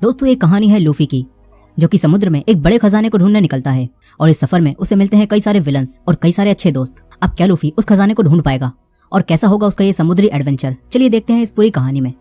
दोस्तों, एक कहानी है लूफी की, जो कि समुद्र में एक बड़े खजाने को ढूंढने निकलता है और इस सफर में उसे मिलते हैं कई सारे विलन्स और कई सारे अच्छे दोस्त। अब क्या लूफी उस खजाने को ढूंढ पाएगा और कैसा होगा उसका ये समुद्री एडवेंचर? चलिए देखते हैं इस पूरी कहानी में।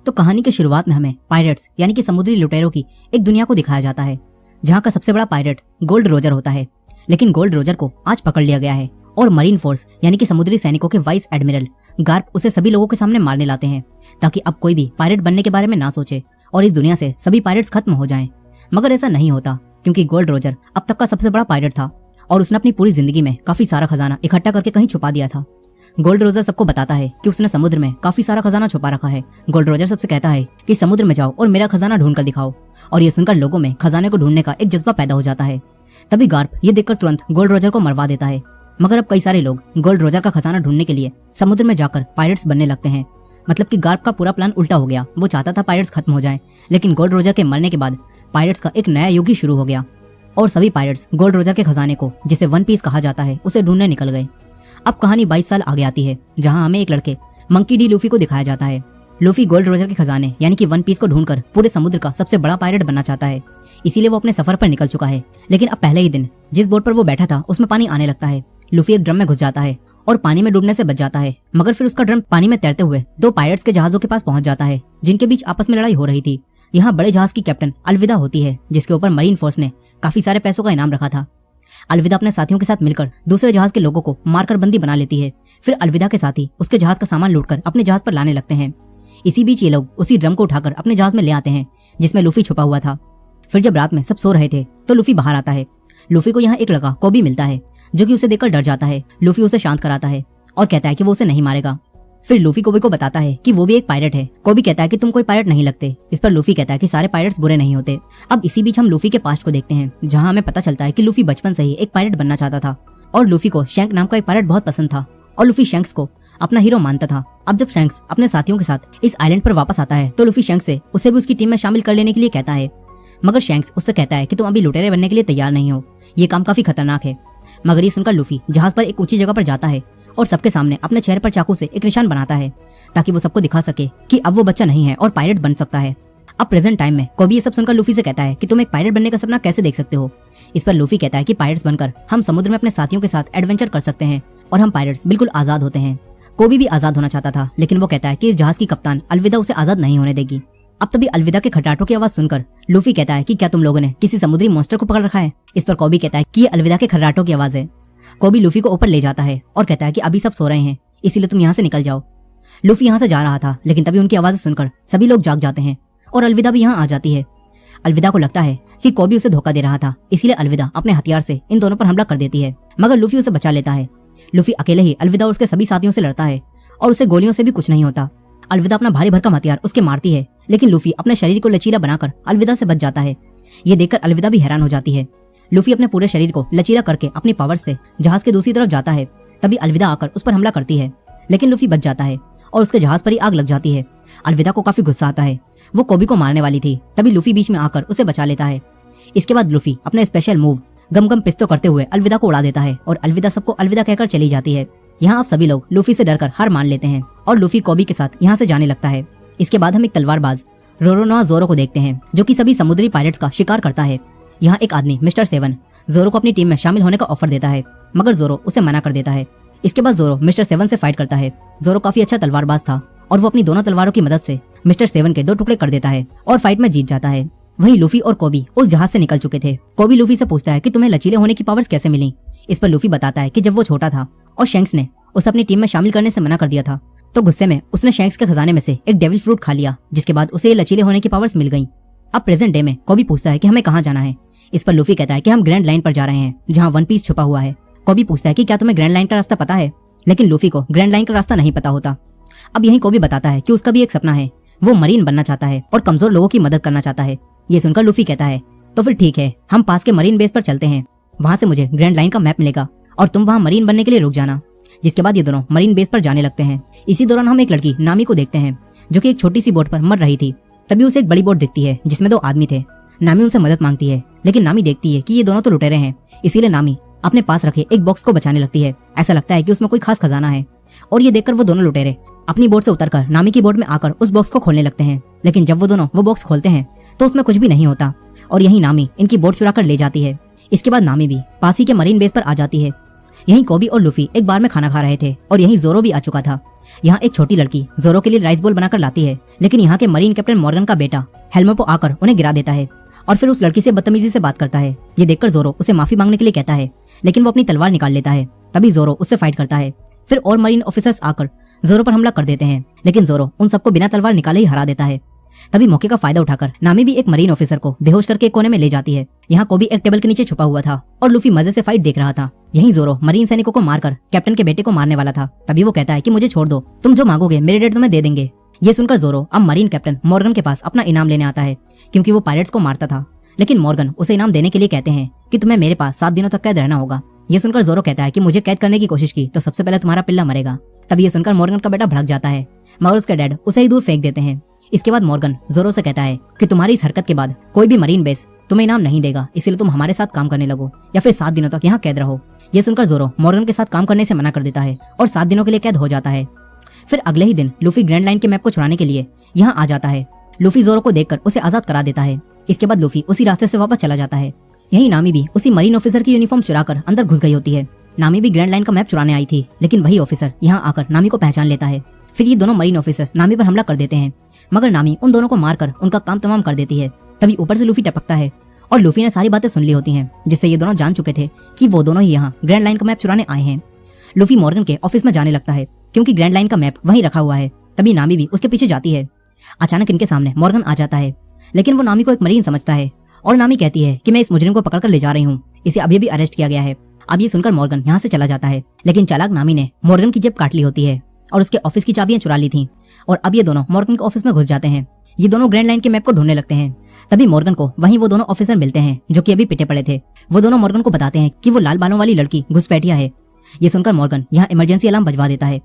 तो कहानी की शुरुआत में हमें पायरेट्स यानी कि समुद्री लुटेरों की एक दुनिया को दिखाया जाता है, जहाँ का सबसे बड़ा पायरेट गोल्ड रोजर होता है। लेकिन गोल्ड रोजर को आज पकड़ लिया गया है और मरीन फोर्स यानी कि समुद्री सैनिकों के वाइस एडमिरल गार्प उसे सभी लोगों के सामने मारने लाते हैं, ताकि अब कोई भी पायरेट बनने के बारे में ना सोचे और इस दुनिया से सभी पायरेट्स खत्म हो जाएं। मगर ऐसा नहीं होता, क्योंकि गोल्ड रोजर अब तक का सबसे बड़ा पायरेट था और उसने अपनी पूरी जिंदगी में काफी सारा खजाना इकट्ठा करके कहीं छुपा दिया था। गोल्ड रोजर सबको बताता है कि उसने समुद्र में काफी सारा खजाना छुपा रखा है। गोल्ड रोजर सबसे कहता है कि समुद्र में जाओ और मेरा खजाना ढूंढ कर दिखाओ, और ये सुनकर लोगों में खजाने को ढूंढने का एक जज्बा पैदा हो जाता है। तभी गार्प ये देखकर तुरंत गोल्ड रोजर को मरवा देता है। मगर अब कई सारे लोग गोल्ड रोजर का खजाना ढूंढने के लिए समुद्र में जाकर पायरेट्स बनने लगते हैं। मतलब कि गार्प का पूरा प्लान उल्टा हो गया। वो चाहता था पायरेट्स खत्म हो जाएं, लेकिन गोल्ड रोजर के मरने के बाद पायरेट्स का एक नया युग ही शुरू हो गया और सभी पायरेट्स गोल्ड रोजर के खजाने को, जिसे वन पीस कहा जाता है, उसे ढूंढने निकल गए। अब कहानी 22 साल आगे आती है, जहां हमें एक लड़के मंकी डी लूफी को दिखाया जाता है। लूफी गोल्ड रोजर के खजाने यानी कि वन पीस को ढूंढकर पूरे समुद्र का सबसे बड़ा पायरेट बनना चाहता है, इसीलिए वो अपने सफर पर निकल चुका है। लेकिन अब पहले ही दिन जिस बोट पर वो बैठा था उसमें पानी आने लगता है। लूफी एक ड्रम में घुस जाता है और पानी में डूबने से बच जाता है। मगर फिर उसका ड्रम पानी में तैरते हुए दो पायरेट्स के जहाजों के पास पहुंच जाता है, जिनके बीच आपस में लड़ाई हो रही थी। यहाँ बड़े जहाज की कैप्टन अलविदा होती है, जिसके ऊपर मरीन फोर्स ने काफी सारे पैसों का इनाम रखा था। अलविदा अपने साथियों के साथ मिलकर दूसरे जहाज के लोगों को मारकर बंदी बना लेती है। फिर अलविदा के साथी उसके जहाज का सामान लूटकर अपने जहाज पर लाने लगते हैं। इसी बीच ये लोग उसी ड्रम को उठाकर अपने जहाज में ले आते हैं, जिसमें लूफी छुपा हुआ था। फिर जब रात में सब सो रहे थे तो लूफी बाहर आता है। लूफी को यहाँ एक लड़का कोबी मिलता है, जो कि उसे देखकर डर जाता है। लूफी उसे शांत कराता है और कहता है कि वो उसे नहीं मारेगा। फिर लूफी कोबी को बताता है कि वो भी एक पायरेट है। कोबी कहता है कि तुम कोई पायरेट नहीं लगते। इस पर लूफी कहता है कि सारे पायरेट्स बुरे नहीं होते। अब इसी बीच हम लूफी के पास्ट को देखते हैं, जहाँ हमें पता चलता है कि लूफी बचपन से ही एक पायरेट बनना चाहता था और लूफी को शैंक नाम का एक पायरेट बहुत पसंद था और लूफी शैंक्स को अपना हीरो मानता था। अब जब शैंक्स अपने साथियों के साथ इस आइलैंड पर वापस आता है तो लूफी शैंक्स से उसे भी उसकी टीम में शामिल कर लेने के लिए कहता है। मगर शैंक्स उससे कहता है कि तुम अभी लुटेरे बनने के लिए तैयार नहीं हो, ये काम काफी खतरनाक है। मगर ये सुनकर लूफी जहाज पर एक ऊंची जगह पर जाता है और सबके सामने अपने चेहरे पर चाकू से एक निशान बनाता है, ताकि वो सबको दिखा सके कि अब वो बच्चा नहीं है और पायरेट बन सकता है। अब प्रेजेंट टाइम में कोबी ये सब सुनकर लूफी से कहता है कि तुम एक पायरेट बनने का सपना कैसे देख सकते हो। इस पर लूफी कहता है कि पायरेट्स बनकर हम समुद्र में अपने साथियों के साथ एडवेंचर कर सकते हैं और हम पायरेट्स बिल्कुल आजाद होते हैं। कोबी भी आजाद होना चाहता था, लेकिन वो कहता है कि इस जहाज की कप्तान अलविदा उसे आजाद नहीं होने देगी। अब तभी अलविदा के खटराटों की आवाज सुनकर लूफी कहता है कि क्या तुम लोगों ने किसी समुद्री मॉन्स्टर को पकड़ रखा है। इस पर कोबी कहता है कि ये अलविदा के खटराटों की आवाज है। कोबी लूफी को ऊपर ले जाता है और कहता है कि अभी सब सो रहे हैं, इसीलिए तुम यहाँ से निकल जाओ। लूफी यहाँ से जा रहा था, लेकिन तभी उनकी आवाज़ सुनकर सभी लोग जाग जाते हैं और अलविदा भी यहाँ आ जाती है। अलविदा को लगता है कि कोबी उसे धोखा दे रहा था, इसीलिए अलविदा अपने हथियार से इन दोनों पर हमला कर देती है। मगर लूफी उसे बचा लेता है। लूफी अकेले ही अलविदा और उसके सभी साथियों से लड़ता है और उसे गोलियों से भी कुछ नहीं होता। अलविदा अपना भारी भरकम हथियार उसके मारती है, लेकिन लूफी अपने शरीर को लचीला बनाकर अलविदा से बच जाता है। ये देखकर अलविदा भी हैरान हो जाती है। लूफी अपने पूरे शरीर को लचीला करके अपनी पावर से जहाज के दूसरी तरफ जाता है। तभी अलविदा आकर उस पर हमला करती है, लेकिन लूफी बच जाता है और उसके जहाज पर ही आग लग जाती है। अलविदा को काफी गुस्सा आता है, वो कोबी को मारने वाली थी, तभी लूफी बीच में आकर उसे बचा लेता है। इसके बाद लूफी अपने स्पेशल मूव गम गम पिस्तो करते हुए अलविदा को उड़ा देता है और अलविदा सबको अलविदा कहकर चली जाती है। यहाँ अब सभी लोग लूफी से डरकर हार मान लेते हैं और लूफी कोबी के साथ यहाँ से जाने लगता है। इसके बाद हम एक तलवारबाज रोरोनोआ जोरो को देखते हैं, जो कि सभी समुद्री पायरेट्स का शिकार करता है। यहाँ एक आदमी मिस्टर सेवन जोरो को अपनी टीम में शामिल होने का ऑफर देता है, मगर जोरो उसे मना कर देता है। इसके बाद जोरो मिस्टर सेवन से फाइट करता है। जोरो काफी अच्छा तलवारबाज था और वो अपनी दोनों तलवारों की मदद से मिस्टर सेवन के 2 टुकड़े कर देता है और फाइट में जीत जाता है। वहीं लूफी और कोबी उस जहाज से निकल चुके थे। कोबी लूफी से पूछता है कि तुम्हें लचीले होने की पावर्स कैसे मिली। इस पर लूफी बताता है कि जब वो छोटा था और शैंक्स ने उसे अपनी टीम में शामिल करने से मना कर दिया था, तो गुस्से में उसने शैंक्स के खजाने में से एक डेविल फ्रूट खा लिया, जिसके बाद उसे ये लचीले होने की पावर्स मिल गई। अब प्रेजेंट डे में कोबी पूछता है कि हमें कहाँ जाना है। इस पर लूफी कहता है कि हम ग्रैंड लाइन पर जा रहे हैं, जहाँ वन पीस छुपा हुआ है। कोबी पूछता है कि क्या तुम्हें ग्रैंड लाइन का रास्ता पता है, लेकिन लूफी को ग्रैंड लाइन का रास्ता नहीं पता होता। अब यही कोबी बताता है कि उसका भी एक सपना है, वो मरीन बनना चाहता है और कमजोर लोगों की मदद करना चाहता है। ये सुनकर लूफी कहता है तो फिर ठीक है, हम पास के मरीन बेस पर चलते हैं, वहां से मुझे ग्रैंड लाइन का मैप मिलेगा और तुम वहां मरीन बनने के लिए रुक जाना। जिसके बाद ये दोनों मरीन बेस पर जाने लगते हैं। इसी दौरान हम एक लड़की नामी को देखते हैं, जो कि एक छोटी सी बोट पर मर रही थी। तभी उसे एक बड़ी बोट दिखती है जिसमें 2 आदमी थे। नामी उनसे मदद मांगती है, लेकिन नामी देखती है कि ये दोनों तो लुटेरे हैं, इसीलिए नामी अपने पास रखे एक बॉक्स को बचाने लगती है। ऐसा लगता है कि उसमें कोई खास खजाना है और ये देखकर वो दोनों लुटेरे अपनी बोट से उतरकर नामी की बोट में आकर उस बॉक्स को खोलने लगते हैं। लेकिन जब वो दोनों वो बॉक्स खोलते हैं तो उसमें कुछ भी नहीं होता और यही नामी इनकी बोट चुरा कर ले जाती है। इसके बाद नामी भी पास ही के मरीन बेस पर आ जाती है। यहीं कोबी और लूफी एक बार में खाना खा रहे थे और यहीं जोरो भी आ चुका था। यहाँ एक छोटी लड़की जोरो के लिए राइस बोल बनाकर लाती है, लेकिन यहाँ के मरीन कैप्टन मॉर्गन का बेटा हेल्मेपो आकर उन्हें गिरा देता है और फिर उस लड़की से बदतमीजी से बात करता है। ये देखकर जोरो उसे माफी मांगने के लिए कहता है, लेकिन वो अपनी तलवार निकाल लेता है। तभी जोरो उससे फाइट करता है। फिर और मरीन ऑफिसर्स आकर जोरो पर हमला कर देते हैं, लेकिन जोरो उन सबको बिना तलवार निकाले ही हरा देता है। तभी मौके का फायदा उठाकर नामी भी एक मरीन ऑफिसर को बेहोश करके एक कोने में ले जाती है। यहाँ कोबी एक टेबल के नीचे छुपा हुआ था और लूफी मजे से फाइट देख रहा था। यहीं जोरो मरीन सैनिकों को मारकर कैप्टन के बेटे को मारने वाला था। तभी वो कहता है कि मुझे छोड़ दो, तुम जो मांगोगे मेरे डैड तुम्हें दे देंगे। ये सुनकर जोरो अब मरीन कैप्टन मॉर्गन के पास अपना इनाम लेने आता है, क्योंकि वो पायरेट्स को मारता था। लेकिन मॉर्गन उसे इनाम देने के लिए कहते हैं कि तुम्हें मेरे पास 7 दिनों तक कैद रहना होगा। ये सुनकर जोरो कहता है कि मुझे कैद करने की कोशिश की तो सबसे पहले तुम्हारा पिल्ला मरेगा। तभी ये सुनकर मॉर्गन का बेटा भड़क जाता है, मगर उसके डैड उसे ही दूर फेंक देते हैं। इसके बाद मॉर्गन जोरो से कहता है कि तुम्हारी इस हरकत के बाद कोई भी मरीन बेस तुम्हें इनाम नहीं देगा, इसलिए तुम हमारे साथ काम करने लगो या फिर 7 दिनों तक यहाँ कैद रहो। ये सुनकर जोरो मॉर्गन के साथ काम करने से मना कर देता है और 7 दिनों के लिए कैद हो जाता है। फिर अगले ही दिन लूफी ग्रैंड लाइन के मैप को चुराने के लिए यहाँ आ जाता है। लूफी जोरो को देखकर उसे आजाद करा देता है। इसके बाद लूफी उसी रास्ते से वापस चला जाता है। यही नामी भी उसी मरीन ऑफिसर की यूनिफॉर्म चुराकर अंदर घुस गई होती है। नामी भी ग्रैंड लाइन का मैप चुराने आई थी, लेकिन वही ऑफिसर यहाँ आकर नामी को पहचान लेता है। फिर ये दोनों मरीन ऑफिसर नामी पर हमला कर देते हैं, मगर नामी उन दोनों को मारकर उनका काम तमाम कर देती है। तभी ऊपर से लूफी टपकता है और लूफी ने सारी बातें सुन ली होती हैं, जिससे ये दोनों जान चुके थे कि वो दोनों ही यहाँ ग्रैंड लाइन का मैप चुराने आए हैं। लूफी मॉर्गन के ऑफिस में जाने लगता है, क्योंकि ग्रैंड लाइन का मैप वहीं रखा हुआ है। तभी नामी भी उसके पीछे जाती है। अचानक इनके सामने मॉर्गन आ जाता है, लेकिन वो नामी को एक मरीन समझता है और नामी कहती है कि मैं इस मुजरिम को पकड़कर ले जा रही हूँ, इसे अभी भी अरेस्ट किया गया है। अब ये सुनकर मॉर्गन यहाँ से चला जाता है, लेकिन चालाक नामी ने मॉर्गन की जेब काट ली होती है और उसके ऑफिस की चाबियां चुरा ली थी। और अब ये दोनों मॉर्गन के ऑफिस में घुस जाते हैं। ये दोनों ग्रैंड लाइन के मैप को ढूंढने लगते हैं। तभी मॉर्गन को वहीं वो दोनों ऑफिसर मिलते हैं जो कि अभी पिटे पड़े थे। वो दोनों मॉर्गन को बताते हैं कि वो लाल बालों वाली लड़की घुसपैठिया है। ये सुनकर मॉर्गन यहाँ इमरजेंसी अलार्म बजवा देता है।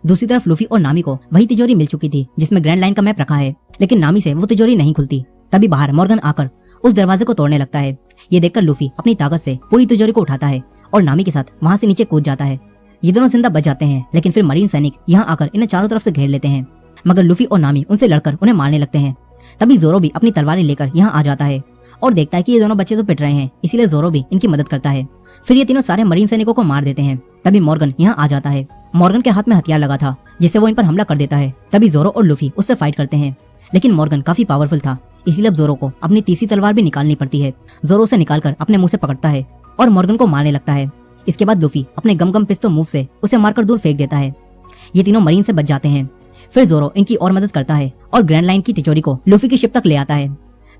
दूसरी तरफ लूफी और नामी को वही तिजोरी मिल चुकी थी जिसमें ग्रैंड लाइन का मैप रखा है, लेकिन नामी से वो तिजोरी नहीं खुलती। तभी बाहर मॉर्गन आकर उस दरवाजे को तोड़ने लगता है। ये देखकर लूफी अपनी ताकत से पूरी तिजोरी को उठाता है और नामी के साथ वहां से नीचे कूद जाता है। ये दोनों जिंदा बच जाते हैं, लेकिन फिर मरीन सैनिक यहाँ आकर इन्हें चारों तरफ से घेर लेते हैं, मगर लूफी और नामी उनसे लड़कर उन्हें मारने लगते हैं। तभी जोरो भी अपनी तलवारें लेकर यहाँ आ जाता है और देखता है कि ये दोनों बच्चे तो पिट रहे हैं, इसीलिए जोरो भी इनकी मदद करता है। फिर ये तीनों सारे मरीन सैनिकों को मार देते हैं। तभी मॉर्गन यहाँ आ जाता है। मॉर्गन के हाथ में हथियार लगा था, जिससे वो इन पर हमला कर देता है। तभी जोरो और लूफी उससे फाइट करते हैं, लेकिन मॉर्गन काफी पावरफुल था, इसीलिए अब जोरो को अपनी तीसरी तलवार भी निकालनी पड़ती है। जोरो उसे निकालकर अपने मुंह से पकड़ता है और मॉर्गन को मारने लगता है। इसके बाद लूफी अपने गम गम पिस्तौल मूव से उसे मारकर दूर फेंक देता है। ये तीनों मरीन से बच जाते हैं। फिर जोरो इनकी और मदद करता है और ग्रैंड लाइन की तिजोरी को लूफी की शिप तक ले आता है।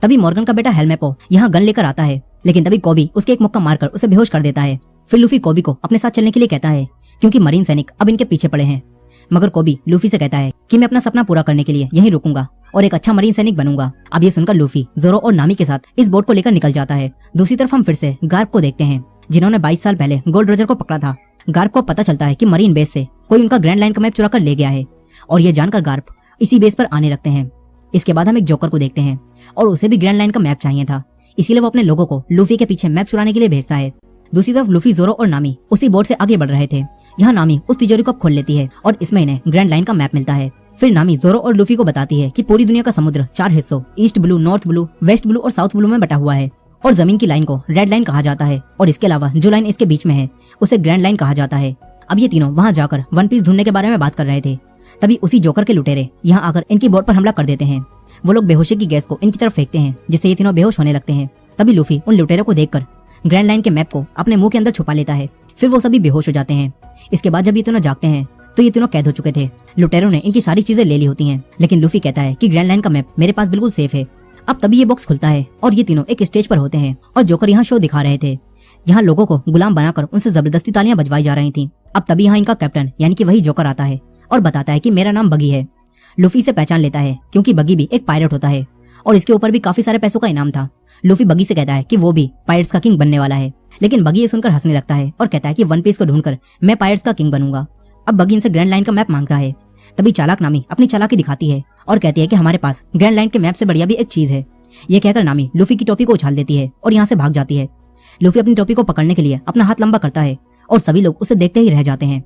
तभी मॉर्गन का बेटा हेल्मेपो यहाँ गन लेकर आता है, लेकिन तभी कोबी उसके एक मुक्का मारकर उसे बेहोश कर देता है। फिर लूफी कोबी को अपने साथ चलने के लिए कहता है, क्योंकि मरीन सैनिक अब इनके पीछे पड़े हैं। मगर कोबी लूफी से कहता है कि मैं अपना सपना पूरा करने के लिए यहीं रुकूंगा और एक अच्छा मरीन सैनिक बनूंगा। अब ये सुनकर लूफी जोरो और नामी के साथ इस बोट को लेकर निकल जाता है। दूसरी तरफ हम फिर से गार्प को देखते हैं, जिन्होंने 22 साल पहले गोल्ड रोजर को पकड़ा था। गार्प को पता चलता है कि मरीन बेस से कोई उनका ग्रैंड लाइन का मैप चुरा कर ले गया है, और ये जानकर गार्प इसी बेस पर आने लगते हैं। इसके बाद हम एक जोकर को देखते हैं और उसे भी ग्रैंड लाइन का मैप चाहिए था, इसीलिए वो अपने लोगों को लूफी के पीछे मैप चुराने के लिए भेजता है। दूसरी तरफ लूफी, जोरो और नामी उसी बोट से आगे बढ़ रहे थे। यहाँ नामी उस तिजोरी को खोल लेती है और इसमें इन्हें ग्रैंड लाइन का मैप मिलता है। फिर नामी जोरो और लूफी को बताती है कि पूरी दुनिया का समुद्र 4 हिस्सों East Blue, North Blue, West Blue और साउथ ब्लू में बटा हुआ है, और जमीन की लाइन को रेड लाइन कहा जाता है, और इसके अलावा जो लाइन इसके बीच में है उसे ग्रैंड लाइन कहा जाता है। अब ये तीनों वहाँ जाकर वन पीस ढूंढने के बारे में बात कर रहे थे। तभी उसी जोकर के लुटेरे यहाँ आकर इनकी बोट पर हमला कर देते हैं। वो लोग बेहोशी की गैस को इनकी तरफ फेंकते हैं, जिससे ये तीनों बेहोश होने लगते हैं। तभी लूफी उन लुटेरों को देखकर ग्रैंड लाइन के मैप को अपने मुंह के अंदर छुपा लेता है। फिर वो सभी बेहोश हो जाते हैं। इसके बाद जब ये तीनों जागते हैं तो ये तीनों कैद हो चुके थे। लुटेरों ने इनकी सारी चीजें ले ली होती हैं, लेकिन लूफी कहता है कि ग्रैंड लाइन का मैप मेरे पास बिल्कुल सेफ है। अब तभी ये बॉक्स खुलता है और ये तीनों एक स्टेज पर होते हैं और जोकर यहाँ शो दिखा रहे थे। यहाँ लोगों को गुलाम बनाकर उनसे जबरदस्ती तालियां बजवाई जा रही थी। अब तभी यहाँ इनका कैप्टन यानी कि वही जोकर आता है और बताता है कि मेरा नाम बगी है। लूफी से पहचान लेता है क्योंकि बगी भी एक पायलट होता है और इसके ऊपर भी काफी सारे पैसों का इनाम था। लूफी बगी से कहता है कि वो भी पायरेट्स का किंग बनने वाला है, लेकिन बगी ये सुनकर हंसने लगता है और कहता है कि वन पीस को ढूंढकर मैं पायरेट्स का किंग बनूंगा। अब बगी इनसे ग्रैंड लाइन का मैप मांगता है। तभी चालाक नामी अपनी चालाकी दिखाती है और कहती है कि हमारे पास ग्रैंड लाइन के मैप से बढ़िया भी एक चीज है। ये कहकर नामी लूफी की टोपी को उछाल देती है और यहाँ से भाग जाती है। लूफी अपनी टोपी को पकड़ने के लिए अपना हाथ लंबा करता है और सभी लोग उसे देखते ही रह जाते हैं।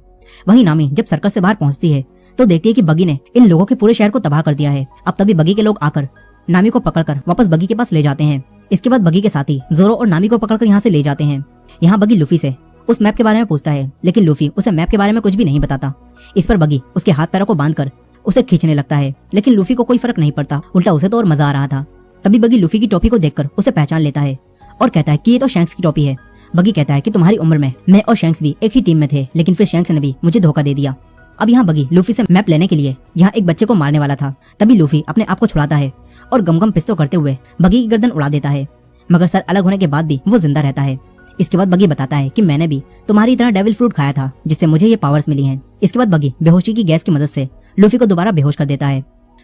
वहीं नामी जब सर्कस से बाहर पहुंचती है तो देखती है कि बगी ने इन लोगों के पूरे शहर को तबाह कर दिया है। अब तभी बगी के लोग आकर नामी को पकड़कर वापस बगी के पास ले जाते हैं। इसके बाद बगी के साथी जोरो और नामी को पकड़कर यहाँ से ले जाते हैं। यहाँ बगी लूफी से उस मैप के बारे में पूछता है, लेकिन लूफी उसे मैप के बारे में कुछ भी नहीं बताता। इस पर बगी उसके हाथ पैरों को बांधकर उसे खींचने लगता है, लेकिन लूफी को कोई फर्क नहीं पड़ता, उल्टा उसे तो और मजा आ रहा था। तभी बगी लूफी की टोपी को देखकर उसे पहचान लेता है और कहता है कि ये तो शैंक्स की टोपी है। बगी कहता है कि तुम्हारी उम्र में मैं और शैंक्स भी एक ही टीम में थे, लेकिन फिर शैंक्स ने भी मुझे धोखा दे दिया। अब यहाँ बगी लूफी से मैप लेने के लिए यहाँ एक बच्चे को मारने वाला था। तभी लूफी अपने आप को छुड़ाता है और गम पिस्तौल करते हुए बगी की गर्दन उड़ा देता है, मगर सर अलग होने के बाद भी वो जिंदा रहता है। इसके बाद बगी बताता है कि मैंने भी तुम्हारी तरह डेविल फ्रूट खाया था, जिससे मुझे ये पावर्स मिली हैं। इसके बाद बगी बेहोशी की गैस की मदद से लूफी को दोबारा बेहोश कर देता है।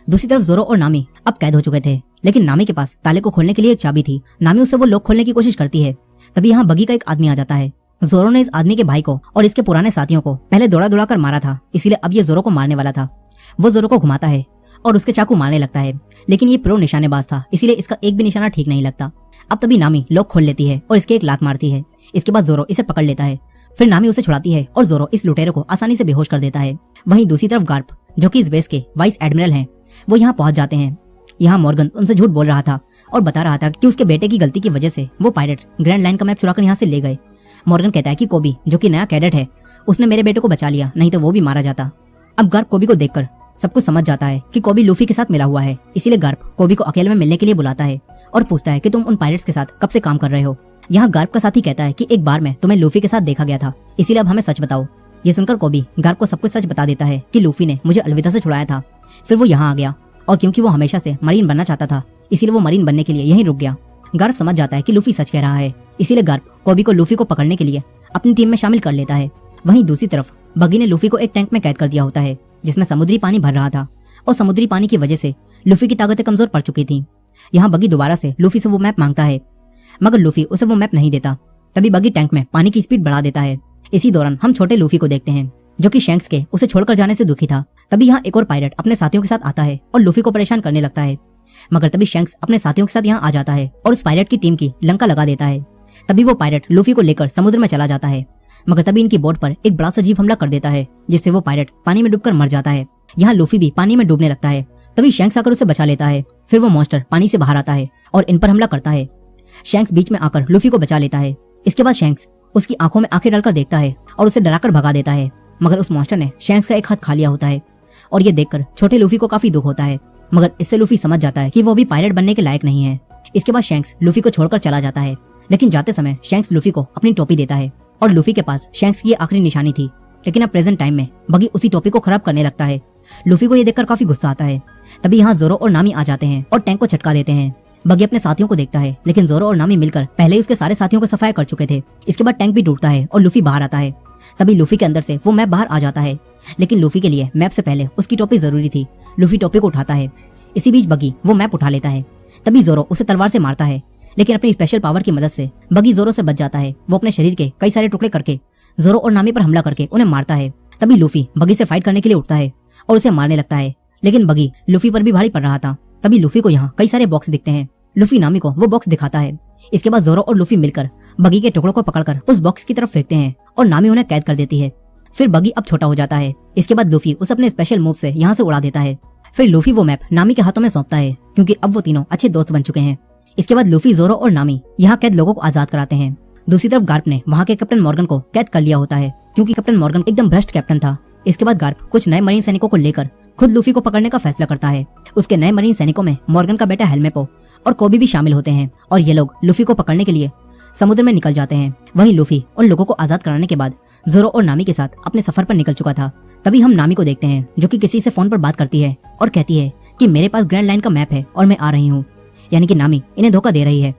दूसरी तरफ जोरो और नामी अब कैद हो चुके थे, लेकिन नामी के पास ताले को खोलने के लिए एक चाबी थी। नामी उससे वो लॉक खोलने की कोशिश करती है। तभी यहाँ बगी का एक आदमी आ जाता है। जोरो ने इस आदमी के भाई को और इसके पुराने साथियों को पहले दौड़ा दौड़ा कर मारा था, इसीलिए अब ये जोरो को मारने वाला था। वो जोरो को घुमाता है और उसके चाकू मारने लगता है, लेकिन ये प्रो निशानेबाज था, इसीलिए इसका एक भी निशाना ठीक नहीं लगता। अब तभी नामी लॉक खोल लेती है और इसके एक लात मारती है। इसके बाद जोरो इसे पकड़ लेता है। फिर नामी उसे छुड़ाती है और जोरो इस लुटेरे को आसानी से बेहोश कर देता है। वहीं दूसरी तरफ गार्प, जो कि इस बेस के वाइस एडमिरल हैं, वो यहाँ पहुंच जाते हैं। यहाँ मॉर्गन उनसे झूठ बोल रहा था और बता रहा था कि उसके बेटे की गलती की वजह से वो पायरेट ग्रैंड लाइन का मैप चुराकर यहाँ से ले गए। मॉर्गन कहता है कि कोबी, जो कि नया कैडेट है, उसने मेरे बेटे को बचा लिया, नहीं तो वो भी मारा जाता। अब गार्प कोबी को देखकर सब कुछ समझ जाता है कि कोबी लूफी के साथ मिला हुआ है, इसीलिए गार्प कोबी को अकेले में मिलने के लिए बुलाता है और पूछता है कि तुम उन पायरेट्स के साथ कब से काम कर रहे हो। यहाँ गार्प का साथी कहता है कि एक बार में तुम्हें लूफी के साथ देखा गया था, इसीलिए अब हमें सच बताओ। ये सुनकर कोबी गार्प को सब कुछ सच बता देता है कि लूफी ने मुझे अलविदा से छुड़ाया था, फिर वो यहाँ आ गया और क्योंकि वो हमेशा से मरीन बनना चाहता था, इसीलिए वो मरीन बनने के लिए यहीं रुक गया। गार्प समझ जाता है कि लूफी सच कह रहा है, इसीलिए गार्प कोबी को लूफी को पकड़ने के लिए अपनी टीम में शामिल कर लेता है। वहीं दूसरी तरफ बगी ने लूफी को एक टैंक में कैद कर दिया होता है, जिसमें समुद्री पानी भर रहा था और समुद्री पानी की वजह से लूफी की ताकतें कमजोर पड़ चुकी थी। यहाँ बगी दोबारा से लूफी से वो मैप मांगता है, मगर लूफी उसे वो मैप नहीं देता। तभी बगी टैंक में पानी की स्पीड बढ़ा देता है। इसी दौरान हम छोटे लूफी को देखते हैं, जो कि शैंक्स के उसे छोड़कर जाने से दुखी था। तभी यहाँ एक और पायरेट अपने साथियों के साथ आता है और लूफी को परेशान करने लगता है, मगर तभी शैंक्स अपने साथियों के साथ यहाँ आ जाता है और उस पायरेट की टीम की लंका लगा देता है। तभी वो पायरेट लूफी को लेकर समुद्र में चला जाता है, मगर तभी इनकी बोट पर एक बड़ा सा जीव हमला कर देता है, जिससे वो पायरेट पानी में डूबकर मर जाता है। यहाँ लूफी भी पानी में डूबने लगता है। तभी शैंक्स आकर उसे बचा लेता है। फिर वो मॉन्स्टर पानी से बाहर आता है और इन पर हमला करता है। शैंक्स बीच में आकर लूफी को बचा लेता है। इसके बाद शैंक्स उसकी आंखों में आंखें डालकर देखता है और उसे डराकर भगा देता है, मगर उस मॉन्स्टर ने शैंक्स का एक हाथ खा लिया होता है और ये देखकर छोटे लूफी को काफी दुख होता है, मगर इससे लूफी समझ जाता है कि वो भी पायरेट बनने के लायक नहीं है। इसके बाद शैंक्स लूफी को छोड़कर चला जाता है, लेकिन जाते समय शैंक्स लूफी को अपनी टोपी देता है और लूफी के पास शैंक्स की आखिरी निशानी थी, लेकिन अब प्रेजेंट टाइम में बगी उसी टोपी को खराब करने लगता है। लूफी को ये देखकर काफी गुस्सा आता है। तभी यहाँ जोरो और नामी आ जाते हैं और टैंक को झटका देते हैं। बगी अपने साथियों को देखता है, लेकिन जोरो और नामी मिलकर पहले ही उसके सारे साथियों को सफाया कर चुके थे। इसके बाद टैंक भी टूटता है और लूफी बाहर आता है। तभी लूफी के अंदर से वो मैप बाहर आ जाता है, लेकिन लूफी के लिए मैप से पहले उसकी टोपी जरूरी थी। लूफी टोपी को उठाता है। इसी बीच बगी वो मैप उठा लेता है। तभी जोरो उसे तलवार से मारता है, लेकिन अपनी स्पेशल पावर की मदद से बगी जोरो से बच जाता है। वो अपने शरीर के कई सारे टुकड़े करके जोरो और नामी पर हमला करके उन्हें मारता है। तभी लूफी बगी से फाइट करने के लिए उठता है और उसे मारने लगता है, लेकिन बगी लूफी पर भी भारी पड़ रहा था। तभी लूफी को यहाँ कई सारे बॉक्स दिखते हैं। लूफी नामी को वो बॉक्स दिखाता है। इसके बाद जोरो और लूफी मिलकर बगी के टुकड़ों को पकड़कर उस बॉक्स की तरफ फेंकते हैं और नामी उन्हें कैद कर देती है। फिर बगी अब छोटा हो जाता है। इसके बाद लूफी उसे अपने स्पेशल मूव से यहाँ से उड़ा देता है। फिर लूफी वो मैप नामी के हाथों में सौंपता है, क्योंकि अब वो तीनों अच्छे दोस्त बन चुके हैं। इसके बाद लूफी, जोरो और नामी यहाँ कैद लोगों को आजाद कराते हैं। दूसरी तरफ गार्प ने वहाँ के कैप्टन मॉर्गन को कैद कर लिया होता है, क्योंकि कैप्टन मॉर्गन एकदम भ्रष्ट कैप्टन था। इसके बाद गार्प कुछ नए मरीन सैनिकों को लेकर खुद लूफी को पकड़ने का फैसला करता है। उसके नए मरीन सैनिकों में मॉर्गन का बेटा हेल्मेपो और कोबी भी शामिल होते हैं और ये लोग लूफी को पकड़ने के लिए समुद्र में निकल जाते हैं। वहीं लूफी उन लोगों को आजाद कराने के बाद जोरो और नामी के साथ अपने सफर पर निकल चुका था। तभी हम नामी को देखते हैं, जो कि किसी से फोन पर बात करती है और कहती है कि मेरे पास ग्रैंड लाइन का मैप है और मैं आ रही हूँ, यानी कि नामी इन्हें धोखा दे रही है।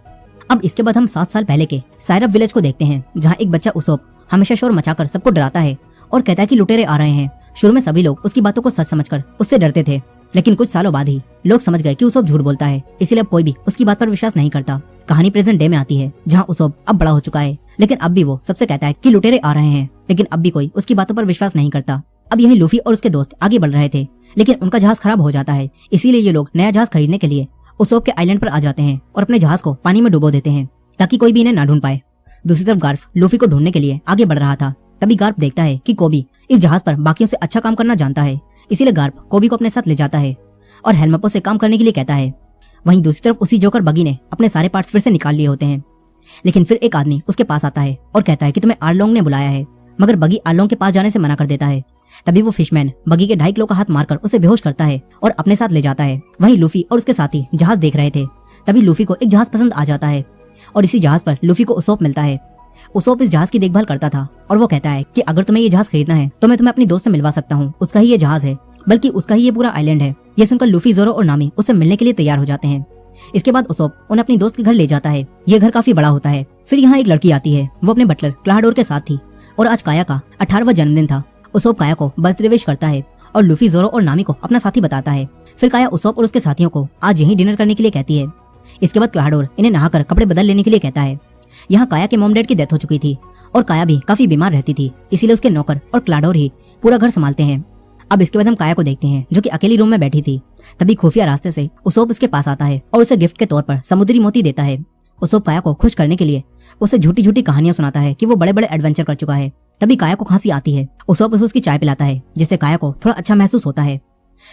अब इसके बाद हम 7 साल पहले के सायरप विलेज को देखते हैं, जहाँ एक बच्चा उसोप हमेशा शोर मचाकर सबको डराता है और कहता है कि लुटेरे आ रहे हैं। शुरू में सभी लोग उसकी बातों को सच समझकर उससे डरते थे, लेकिन कुछ सालों बाद ही लोग समझ गए कि उसोप झूठ बोलता है, इसलिए अब कोई भी उसकी बात पर विश्वास नहीं करता। कहानी प्रेजेंट डे में आती है, जहाँ उसोप अब बड़ा हो चुका है, लेकिन अब भी वो सबसे कहता है कि लुटेरे आ रहे हैं, लेकिन अब भी कोई उसकी बातों पर विश्वास नहीं करता। अब यही लूफी और उसके दोस्त आगे बढ़ रहे थे, लेकिन उनका जहाज खराब हो जाता है, इसीलिए ये लोग नया जहाज खरीदने के लिए उसोप के आइलैंड पर आ जाते हैं और अपने जहाज को पानी में डुबो देते हैं, ताकि कोई भी इन्हें ना ढूंढ पाए। दूसरी तरफ गार्प लूफी को ढूंढने के लिए आगे बढ़ रहा था। तभी गार्प देखता है कि कोबी इस जहाज पर बाकियों से अच्छा काम करना जानता है, इसीलिए गार्प कोबी को अपने साथ ले जाता है और हेल्मेपो से काम करने के लिए कहता है। वहीं दूसरी तरफ उसी जोकर बगी ने अपने सारे पार्ट्स फिर से निकाल लिए होते हैं। लेकिन फिर एक आदमी उसके पास आता है और कहता है कि तुम्हें आर्लोंग ने बुलाया है, मगर बगी आर्लोंग के पास जाने से मना कर देता है। तभी वो फिशमैन बगी के 2.5 किलो का हाथ मारकर उसे बेहोश करता है और अपने साथ ले जाता है। वहीं लूफी और उसके साथी जहाज देख रहे थे। तभी लूफी को एक जहाज पसंद आ जाता है और इसी जहाज पर लूफी को उसोप मिलता है। उसोप इस जहाज की देखभाल करता था और वो कहता है कि अगर तुम्हें ये जहाज खरीदना है तो मैं तुम्हें अपनी दोस्त से मिलवा सकता हूँ, उसका ही ये जहाज है, बल्कि उसका ही ये पूरा आइलैंड है। ये सुनकर लूफी, जोरो और नामी उससे मिलने के लिए तैयार हो जाते हैं। इसके बाद उसोप उन्हें अपनी दोस्त के घर ले जाता है। ये घर काफी बड़ा होता है। फिर यहाँ एक लड़की आती है, वो अपने बटलर क्लाहाडोर के साथ थी और आज काया का 18वां जन्मदिन था। उसोप काया को बर्थडे विश करता है और लूफी, जोरो और नामी को अपना साथी बताता है। फिर काया उसोप और उसके साथियों को आज यहीं डिनर करने के लिए कहती है। इसके बाद क्लाहाडोर इन्हें नहाकर कपड़े बदल लेने के लिए कहता है। यहाँ काया के मॉम डैड की डेथ हो चुकी थी और काया भी काफी बीमार रहती थी, इसीलिए उसके नौकर और क्लाहाडोर ही पूरा घर संभालते हैं। अब इसके बाद हम काया को देखते हैं जो कि अकेली रूम में बैठी थी। तभी खुफिया रास्ते से उसोप उसके पास आता है और उसे गिफ्ट के तौर पर समुद्री मोती देता है। उसोप काया को खुश करने के लिए उसे झूठी झूठी कहानियां सुनाता है कि वो बड़े बड़े एडवेंचर कर चुका है। तभी काया को खांसी आती है। उसोप उसे उसकी चाय पिलाता है जिससे काया को थोड़ा अच्छा महसूस होता है।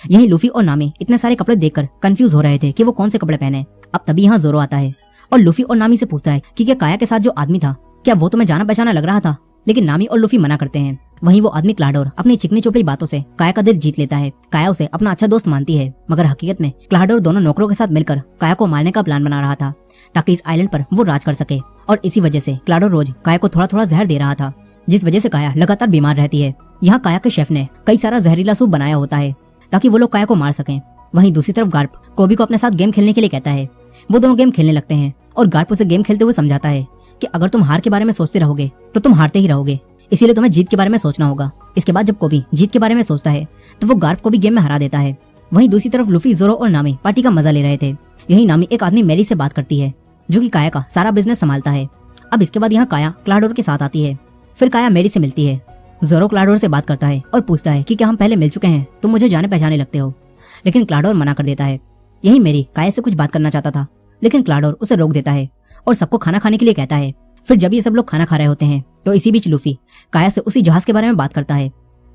यही लूफी और नामी इतने सारे कपड़े देखकर कंफ्यूज हो रहे थे कि वो कौन से कपड़े पहने। अब तभी यहाँ जोरो आता है और लूफी और नामी से पूछता है कि क्या काया के साथ जो आदमी था, क्या वो तुम्हें जाना पहचाना लग रहा था? लेकिन नामी और लूफी मना करते हैं। वहीं वो आदमी क्लाहाडोर अपनी चिकनी चुपड़ी बातों से काया का दिल जीत लेता है। काया उसे अपना अच्छा दोस्त मानती है, मगर हकीकत में क्लाहाडोर दोनों नौकरों के साथ मिलकर काया को मारने का प्लान बना रहा था ताकि इस आइलैंड पर वो राज कर सके। और इसी वजह से क्लाहाडोर रोज काया को थोड़ा थोड़ा जहर दे रहा था, जिस वजह से काया लगातार बीमार रहती है। यहाँ काया के शेफ ने कई सारा जहरीला सूप बनाया होता है ताकि वो लोग काया को मार सकें। वहीं दूसरी तरफ गार्प कोबी को अपने साथ गेम खेलने के लिए कहता है। वो दोनों गेम खेलने लगते हैं और गार्प उसे गेम खेलते हुए समझाता है कि अगर तुम हार के बारे में सोचते रहोगे तो तुम हारते ही रहोगे, इसीलिए तुम्हें जीत के बारे में सोचना होगा। इसके बाद जब कोबी जीत के बारे में सोचता है तो वो गार्प को भी गेम में हरा देता है। वहीं दूसरी तरफ लूफी, जोरो और नामी पार्टी का मजा ले रहे थे। यही नामी एक आदमी मैरी से बात करती है जो कि काया का सारा बिजनेस संभालता है। अब इसके बाद यहाँ काया क्लाहाडोर के साथ आती है। फिर काया मैरी से मिलती है। जोरो क्लाहाडोर से बात करता है और पूछता है कि क्या हम पहले मिल चुके हैं, तुम मुझे जाने पहचाने लगते हो। लेकिन क्लाहाडोर मना कर देता है। यही मैरी काया से कुछ बात करना चाहता था, लेकिन क्लाहाडोर उसे रोक देता है और सबको खाना खाने के लिए कहता है। फिर जब ये सब लोग खाना खा रहे होते हैं तो इसी बीच लूफी काया से उसी जहाज के बारे में बात करता है।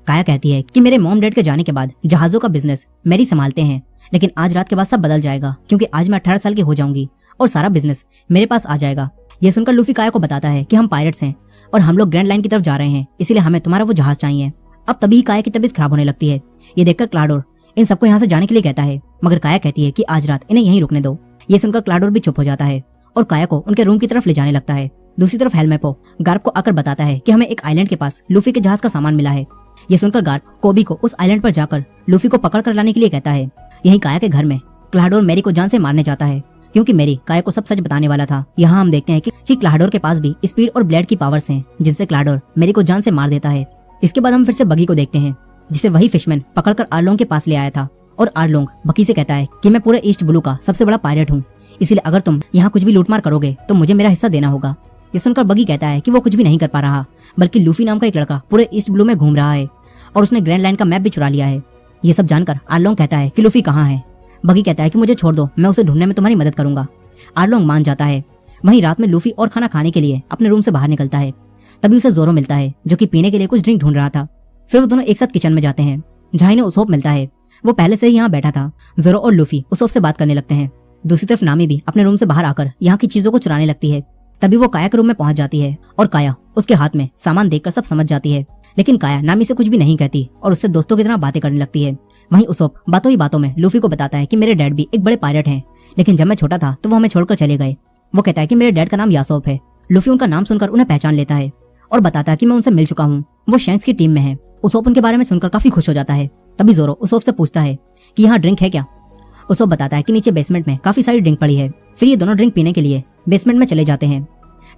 काया कहती है कि मेरे मॉम डैड के जाने के बाद जहाजों का बिजनेस मैरी संभालते हैं, लेकिन आज रात के बाद सब बदल जाएगा क्योंकि आज मैं 18 साल की हो जाऊंगी और सारा बिजनेस मेरे पास आ जाएगा। ये सुनकर लूफी काया को बताता है कि हम पायरेट्स हैं और हम लोग ग्रैंड लाइन की तरफ जा रहे हैं, इसीलिए हमें तुम्हारा वो जहाज चाहिए। अब तभी काया की तबीयत खराब होने लगती है। ये देखकर क्लाहाडोर इन सबको यहाँ से जाने के लिए कहता है, मगर काया कहती है कि आज रात इन्हें यहीं रुकने दो। ये सुनकर क्लाहाडोर भी चुप हो जाता है और काया को उनके रूम की तरफ ले जाने लगता है। दूसरी तरफ हेलमेपो गार्प को आकर बताता है कि हमें एक आइलैंड के पास लूफी के जहाज का सामान मिला है। ये सुनकर गार्प कोबी को उस आइलैंड पर जाकर लूफी को पकड़ कर लाने के लिए कहता है। यही काया के घर में क्लाहाडोर मैरी को जान से मारने जाता है क्योंकि मैरी काया को सब सच बताने वाला था। यहाँ हम देखते हैं कि क्लाहाडोर के पास भी स्पीड और ब्लेड की पावर्स हैं जिनसे क्लाहाडोर मैरी को जान से मार देता है। इसके बाद हम फिर से बगी को देखते हैं जिसे वही फिशमैन पकड़कर आर्लोंग के पास ले आया था और आर्लोंग बकी से कहता है कि मैं पूरे ईस्ट ब्लू का सबसे बड़ा पायरेट हूँ, इसलिए अगर तुम यहाँ कुछ भी लूटमार करोगे तो मुझे मेरा हिस्सा देना होगा। ये सुनकर बगी कहता है कि वो कुछ भी नहीं कर पा रहा, बल्कि लूफी नाम का एक लड़का पूरे ईस्ट ब्लू में घूम रहा है और उसने ग्रैंड लाइन का मैप भी चुरा लिया है। ये सब जानकर आर्लोंग कहता है कि लूफी कहाँ है। बगी कहता है कि मुझे छोड़ दो, मैं उसे ढूंढने में तुम्हारी मदद करूंगा। आर्लोंग मान जाता है। वहीं रात में लूफी और खाना खाने के लिए अपने रूम से बाहर निकलता है। तभी उसे जोरो मिलता है जो कि पीने के लिए कुछ ड्रिंक ढूंढ रहा था। फिर वो दोनों एक साथ किचन में जाते हैं जहाँ इन्हें उसोप मिलता है। वो पहले से ही यहाँ बैठा था। जोरो और लूफी उसोप से बात करने लगते हैं। दूसरी तरफ नामी भी अपने रूम से बाहर आकर यहाँ की चीजों को चुराने लगती है। तभी वो काया के रूम में पहुंच जाती है और काया उसके हाथ में सामान देखकर सब समझ जाती है, लेकिन काया नामी से कुछ भी नहीं कहती और उससे दोस्तों की तरह बातें करने लगती है। वहीं उसोप बातों ही बातों में लूफी को बताता है कि मेरे डैड भी एक बड़े पायलट हैं, लेकिन जब मैं छोटा था तो वो हमें छोड़कर चले गए। वो कहता है कि मेरे डैड का नाम यासोप है। लूफी उनका नाम सुनकर उन्हें पहचान लेता है और बताता है कि मैं उनसे मिल चुका हूँ, वो शैंक्स की टीम में है। उसोप उनके बारे में सुनकर काफी खुश हो जाता है। तभी जोरो उसोप से पूछता है कि यहाँ ड्रिंक है क्या। उसोप बताता है कि नीचे बेसमेंट में काफी सारी ड्रिंक पड़ी है। फिर ये दोनों ड्रिंक पीने के लिए बेसमेंट में चले जाते हैं।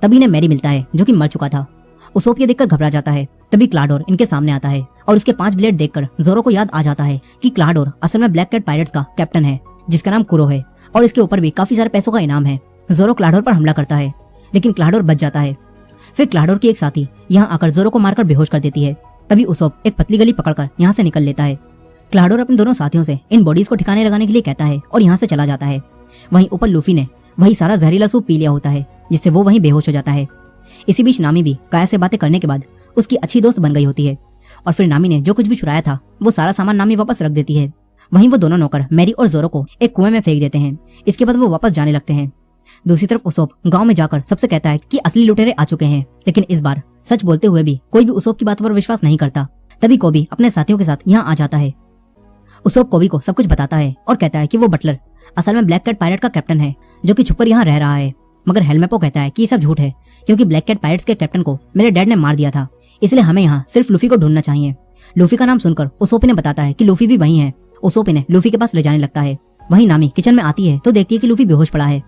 तभी इन्हें मैरी मिलता है जो कि मर चुका था। उसोप ये देखकर घबरा जाता है। तभी क्लाहाडोर इनके सामने आता है और उसके 5 ब्लेड देखकर जोरो को याद आ जाता है कि क्लाहाडोर असल में ब्लैक कैट पायरेट्स का कैप्टन है जिसका नाम कुरो है और इसके ऊपर भी काफी सारे पैसों का इनाम है। जोरो क्लाहाडोर पर हमला करता है लेकिन क्लाहाडोर बच जाता है। फिर क्लाहाडोर की एक साथी यहाँ आकर जोरो को मारकर बेहोश कर देती है। तभी उसोप एक पतली गली पकड़कर यहाँ से निकल लेता है। क्लाहाडोर अपने दोनों साथियों से इन बॉडीज को ठिकाने लगाने के लिए कहता है और यहाँ से चला जाता है। वहीं ऊपर लूफी ने वही सारा जहरीला सूप पी लिया होता है जिससे वो वहीं बेहोश हो जाता है। इसी बीच नामी भी काया से बातें करने के बाद उसकी अच्छी दोस्त बन गई होती है और फिर नामी ने जो कुछ भी चुराया था वो सारा सामान नामी वापस रख देती है वहीं वो दोनों नौकर मैरी और जोरो को एक कुएं में फेंक देते हैं। इसके बाद वो वापस जाने लगते हैं। दूसरी तरफ उसोप गांव में जाकर सबसे कहता है कि असली लुटेरे आ चुके हैं, लेकिन इस बार सच बोलते हुए भी कोई भी उसोप की बातों पर विश्वास नहीं करता। तभी कोबी अपने साथियों के साथ यहाँ आ जाता है। उसोप कोबी को सब कुछ बताता है और कहता है कि वो बटलर असल में ब्लैक कैट पायरेट का कैप्टन है जो कि छुपकर यहाँ रह रहा है। मगर हेलमेपो कहता है कि ये सब झूठ है, क्योंकि ब्लैक कैट पायरेट्स के कैप्टन को मेरे डैड ने मार दिया था, इसलिए हमें यहाँ सिर्फ लूफी को ढूंढना चाहिए। लूफी का नाम सुनकर उसोप इन्हें बताता है कि लूफी भी वही है। उसोप इन्हें लूफी के पास ले जाने लगता है। वहीं नामी किचन में आती है तो देखती है कि लूफी बेहोश पड़ा है।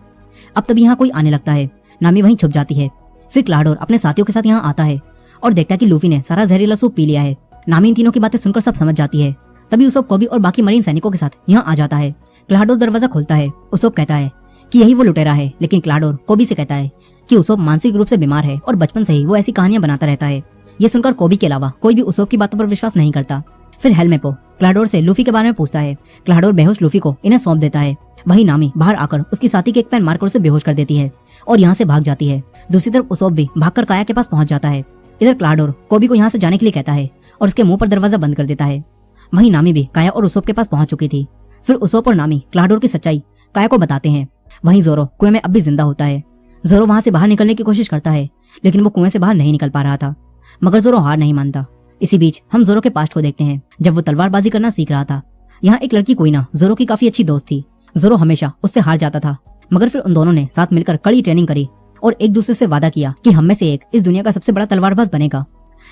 अब तभी यहाँ कोई आने लगता है। नामी वहीं छुप जाती है। फिर क्लाडोर अपने साथियों के साथ यहाँ आता है और देखता है कि लूफी ने सारा जहरीला सूप पी लिया है। नामी इन तीनों की बातें सुनकर सब समझ जाती है। तभी उसोप कोबी और बाकी मरीन सैनिकों के साथ यहाँ आ जाता है। क्लाडोर दरवाजा खोलता है। उसोप कहता है कि यही वो लुटेरा है, लेकिन क्लाडोर कोबी से कहता है कि उसोप मानसिक रूप से बीमार है और बचपन से ही वो ऐसी कहानियां बनाता रहता है। ये सुनकर कोबी के अलावा कोई भी उसोप की बातों पर विश्वास नहीं करता। फिर हेलमेपो क्लाडोर से लूफी के बारे में पूछता है। क्लाडोर बेहोश लूफी को इन्हें सौंप देता है। वहीं नामी बाहर आकर उसकी साथी के एक पैन मारकर उसे बेहोश कर देती है और यहाँ से भाग जाती है। दूसरी तरफ उसोप भी भागकर काया के पास पहुंच जाता है। इधर क्लाडोर कोबी को यहाँ से जाने के लिए कहता है और उसके मुंह पर दरवाजा बंद कर देता है। वहीं नामी भी काया और उसोप के पास पहुंच चुकी थी। फिर उसोप और नामी क्लाडोर की सच्चाई काया को बताते हैं। वहीं जोरो कुएं में अब भी जिंदा होता है। जोरो वहां से बाहर निकलने की कोशिश करता है, लेकिन वो कुएं से बाहर नहीं निकल पा रहा था। मगर जोरो हार नहीं मानता। इसी बीच हम जोरो के पास्ट को देखते हैं, जब वो तलवारबाजी करना सीख रहा था। यहाँ एक लड़की कोइना जोरो की काफी अच्छी दोस्त थी। जोरो हमेशा उससे हार जाता था, मगर फिर उन दोनों ने साथ मिलकर कड़ी ट्रेनिंग करी और एक दूसरे से वादा किया कि हम में से एक इस दुनिया का सबसे बड़ा तलवारबाज बनेगा।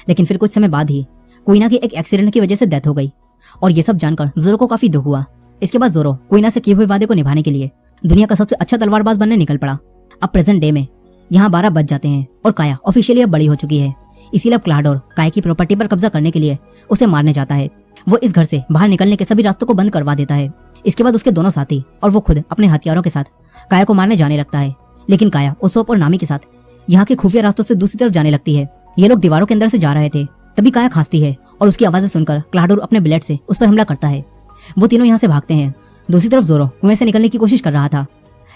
लेकिन फिर कुछ समय बाद ही कोइना की एक एक्सीडेंट की वजह से डेथ हो गई और ये सब जानकर जोरो को काफी दुख हुआ। इसके बाद जोरो कोइना से किए हुए वादे को निभाने के लिए दुनिया का सबसे अच्छा तलवारबाज बनने निकल पड़ा। अब प्रेजेंट डे में यहाँ 12 बज जाते हैं और काया ऑफिशियली अब बड़ी हो चुकी है। इसीलिए अब क्लाडोर काया की प्रॉपर्टी पर कब्जा करने के लिए उसे मारने जाता है। वो इस घर से बाहर निकलने के सभी रास्तों को बंद करवा देता है। इसके बाद उसके दोनों साथी और वो खुद अपने हथियारों के साथ काया को मारने जाने लगता है। लेकिन काया उसोप और नामी के साथ यहाँ के खुफिया रास्तों से दूसरी तरफ जाने लगती है। ये लोग दीवारों के अंदर से जा रहे थे। तभी काया खांसती है और उसकी आवाजें सुनकर क्लाडोर अपने ब्लेड से उस पर हमला करता है। वो तीनों यहाँ से भागते हैं। दूसरी तरफ जोरो कुएं से निकलने की कोशिश कर रहा था,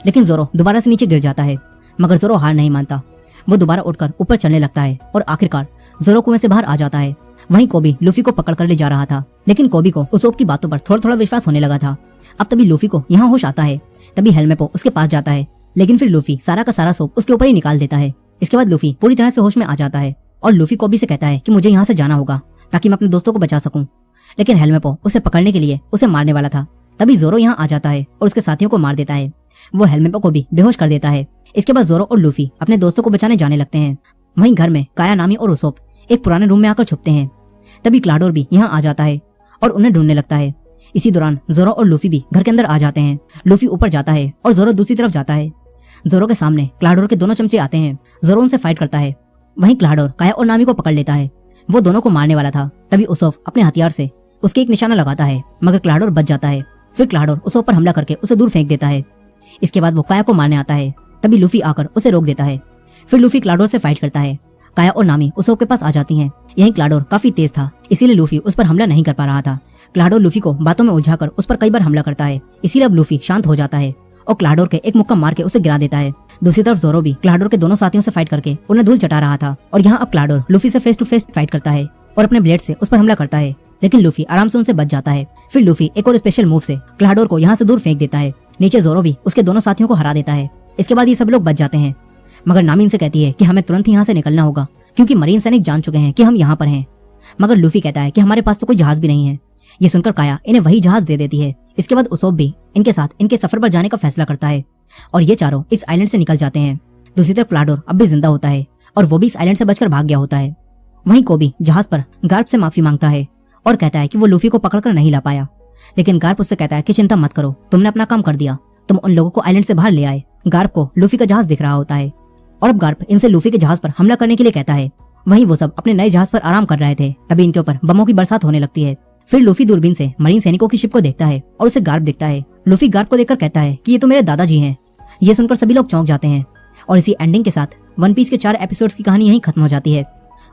लेकिन जोरो दोबारा से नीचे गिर जाता है। मगर जोरो हार नहीं मानता। वो दोबारा उठकर ऊपर चलने लगता है और आखिरकार जोरो कुएं से बाहर आ जाता है। वहीं कोबी लूफी को पकड़ कर ले जा रहा था, लेकिन कोबी को उसोप की बातों पर थोड़ा थोड़ा विश्वास होने लगा था। अब तभी लूफी को यहाँ होश आता है। तभी हेलमेपो उसके पास जाता है, लेकिन फिर लूफी सारा का सारा सोप उसके ऊपर ही निकाल देता है। इसके बाद लूफी पूरी तरह से होश में आ जाता है और लूफी कोबी से कहता है कि मुझे यहाँ से जाना होगा ताकि मैं अपने दोस्तों को बचा सकूं। लेकिन हेलमेपो उसे पकड़ने के लिए उसे मारने वाला था। तभी जोरो यहाँ आ जाता है और उसके साथियों को मार देता है। वो हेलमेपो को भी बेहोश कर देता है। इसके बाद जोरो और लूफी अपने दोस्तों को बचाने जाने लगते हैं। वहीं घर में काया, नामी और उसोप एक पुराने रूम में आकर छुपते हैं। तभी क्लाडोर भी यहाँ आ जाता है और उन्हें ढूंढने लगता है। इसी दौरान जोरो और लूफी भी घर के अंदर आ जाते हैं। लूफी ऊपर जाता है और जोरो दूसरी तरफ जाता है। जोरो के सामने क्लाडोर के दोनों चमचे आते हैं। जोरो उनसे फाइट करता है। वहीं क्लाडोर काया और नामी को पकड़ लेता है। वो दोनों को मारने वाला था। तभी उसोप अपने हथियार से उसके एक निशाना लगाता है, मगर क्लाडोर बच जाता है। फिर क्लाडोर उसोप पर हमला करके उसे दूर फेंक देता है। इसके बाद वो काया को मारने आता है। तभी लूफी आकर उसे रोक देता है। फिर लूफी क्लाडोर से फाइट करता है। काया और नामी उसोप के पास आ जाती हैं। यहीं क्लाडोर काफी तेज था, इसीलिए लूफी उस पर हमला नहीं कर पा रहा था। क्लाडोर लूफी को बातों में उलझाकर उस पर कई बार हमला करता है। इसीलिए अब लूफी शांत हो जाता है और क्लाडोर के एक मुक्का मार के उसे गिरा देता है। दूसरी तरफ जोरो भी क्लाडोर के दोनों साथियों से फाइट करके उन्हें धूल चटा रहा था और यहाँ अब क्लाडोर लूफी से फेस टू फेस फाइट करता है और अपने ब्लेड से उस पर हमला करता है, लेकिन लूफी आराम से उनसे बच जाता है। फिर लूफी एक और स्पेशल मूव से क्लाडोर को यहाँ से दूर फेंक देता है। नीचे जोरो भी उसके दोनों साथियों को हरा देता है। इसके बाद ये सब लोग बच जाते हैं, मगर नामी इनसे कहती है कि हमें तुरंत यहाँ से निकलना होगा क्योंकि मरीन सैनिक जान चुके हैं कि हम यहाँ पर हैं। मगर लूफी कहता है कि हमारे पास तो कोई जहाज भी नहीं है। ये सुनकर काया इन्हें वही जहाज दे देती है। इसके बाद उसोप भी इनके साथ इनके सफर पर जाने का फैसला करता है और ये चारों इस आइलैंड से निकल जाते हैं। दूसरी तरफ क्लाडोर अब भी जिंदा होता है और वो भी इस आइलैंड से बचकर भाग गया होता है। वहीं कोबी जहाज पर गार्प से माफी मांगता है और कहता है कि वो लूफी को पकड़कर नहीं ला पाया, लेकिन गार्प उससे कहता है कि चिंता मत करो, तुमने अपना काम कर दिया, तुम उन लोगों को आइलैंड से बाहर ले आए। गार्प को लूफी का जहाज दिख रहा होता है और अब गार्प इनसे लूफी के जहाज पर हमला करने के लिए कहता है। वहीं वो सब अपने नए जहाज पर आराम कर रहे थे। तभी इनके ऊपर बमों की बरसात होने लगती है। फिर लूफी दूरबीन से मरीन सैनिकों की शिप को देखता है और उसे गार्प दिखता है। लूफी गार्प को देखकर कहता है कि ये तो मेरे दादाजी हैं। ये सुनकर सभी लोग चौंक जाते हैं और इसी एंडिंग के साथ वन पीस के 4 एपिसोड्स की कहानी यहीं खत्म हो जाती है।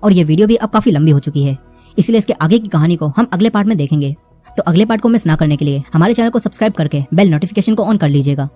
और ये वीडियो भी अब काफी लंबी हो चुकी है, इसलिए इसके आगे की कहानी को हम अगले पार्ट में देखेंगे। तो अगले पार्ट को मिस ना करने के लिए हमारे चैनल को सब्सक्राइब करके बेल नोटिफिकेशन को ऑन कर लीजिएगा।